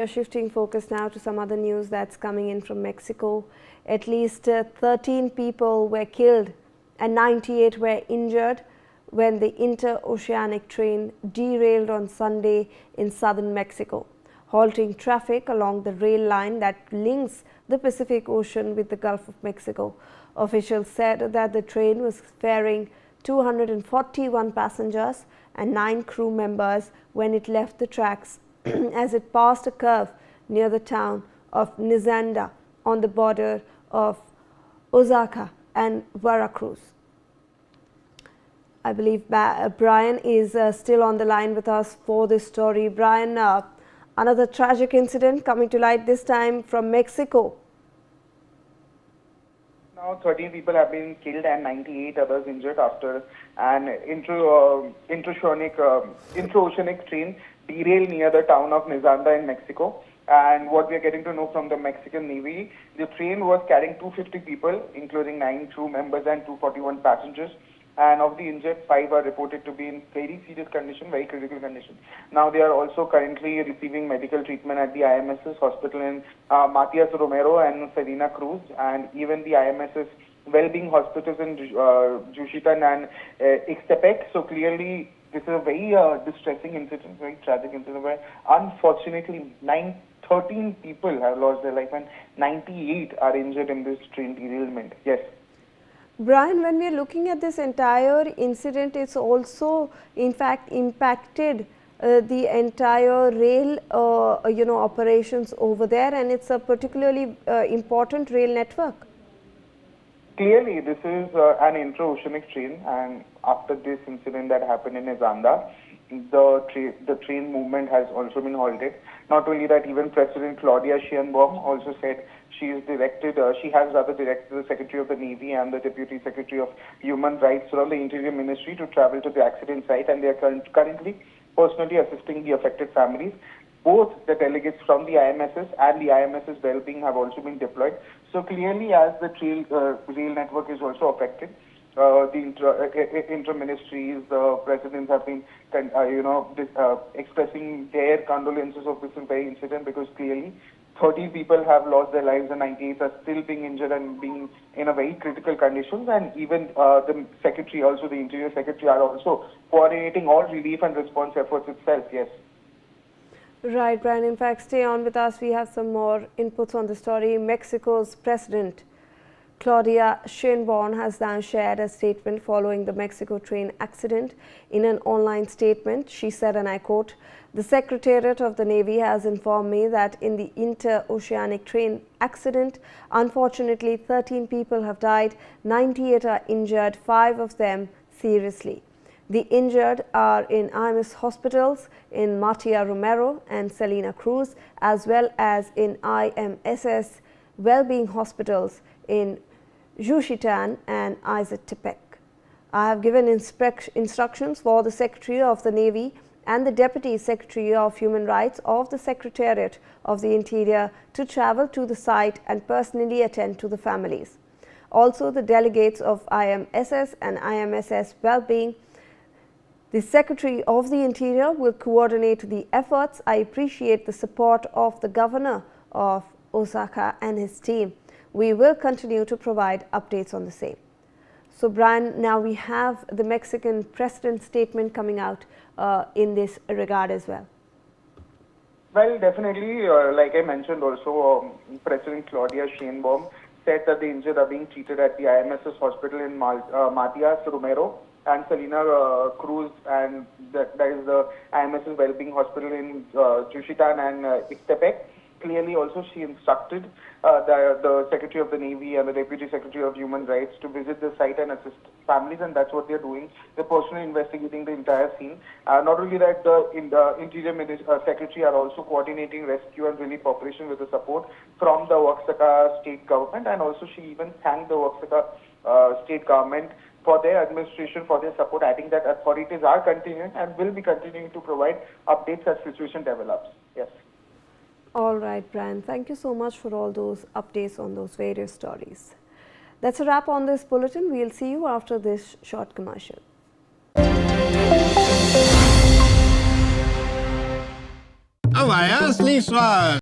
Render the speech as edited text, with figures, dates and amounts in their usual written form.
We are shifting focus now to some other news that's coming in from Mexico. At least 13 people were killed and 98 were injured when the Interoceanic train derailed on Sunday in southern Mexico, halting traffic along the rail line that links the Pacific Ocean with the Gulf of Mexico. Officials said that the train was ferrying 241 passengers and 9 crew members when it left the tracks as it passed a curve near the town of Nizanda on the border of Oaxaca and Veracruz. I believe Brian is still on the line with us for this story. Brian, another tragic incident coming to light, this time from Mexico. Now 13 people have been killed and 98 others injured after an interoceanic train derailed near the town of Nizanda in Mexico. And what we are getting to know from the Mexican Navy, the train was carrying 250 people, including 9 crew members and 241 passengers. And of the injured, 5 are reported to be in very serious condition, very critical condition. Now they are also currently receiving medical treatment at the IMSS hospital in Matias Romero and Selena Cruz, and even the IMSS Wellbeing hospitals in Juchitan and Ixtepec. So clearly, this is a very distressing incident, very tragic incident where unfortunately 13 people have lost their life and 98 are injured in this train derailment. Yes. Brian, when we are looking at this entire incident, it's also in fact impacted the entire rail operations over there, and it's a particularly important rail network. Clearly, this is an interoceanic train, and after this incident that happened in Nizanda, the train movement has also been halted. Not only that, even President Claudia Sheinbaum also said she has directed the Secretary of the Navy and the Deputy Secretary of Human Rights from the Interior Ministry to travel to the accident site, and they are currently personally assisting the affected families. Both the delegates from the IMSS and the IMSS Wellbeing have also been deployed. So clearly, as the rail network is also affected, the inter-ministries, the presidents have been, expressing their condolences of this very incident, because clearly 30 people have lost their lives and 98 are still being injured and being in a very critical conditions. And even the secretary, also the Interior Secretary, are also coordinating all relief and response efforts itself. Yes. Right, Brian. In fact, stay on with us. We have some more inputs on the story. Mexico's President Claudia Sheinbaum has now shared a statement following the Mexico train accident. In an online statement, she said, and I quote, "The Secretariat of the Navy has informed me that in the interoceanic train accident, unfortunately 13 people have died, 98 are injured, 5 of them seriously. The injured are in IMSS hospitals in Matia Romero and Selena Cruz, as well as in IMSS Wellbeing hospitals in Juchitan and Ixtepec. I have given instructions for the Secretary of the Navy and the Deputy Secretary of Human Rights of the Secretariat of the Interior to travel to the site and personally attend to the families. Also, the delegates of IMSS and IMSS Wellbeing, the Secretary of the Interior will coordinate the efforts. I appreciate the support of the Governor of Oaxaca and his team. We will continue to provide updates on the same." So, Brian, now we have the Mexican President's statement coming out in this regard as well. Well, definitely, like I mentioned also, President Claudia Sheinbaum said that the injured are being treated at the IMSS hospital in Matias Romero and Selena Cruz, and that is the IMSS Wellbeing Hospital in Juchitan and Ixtepec. Clearly, also she instructed the Secretary of the Navy and the Deputy Secretary of Human Rights to visit the site and assist families, and that's what they're doing. They're personally investigating the entire scene. Not only that, the Interior Secretary are also coordinating rescue and relief operation with the support from the Oaxaca state government, and also she even thanked the Oaxaca state government for their administration, for their support, adding that authorities are continuing and will be continuing to provide updates as situation develops. Yes. All right, Brian. Thank you so much for all those updates on those various stories. That's a wrap on this bulletin. We'll see you after this short commercial. via sleep swap.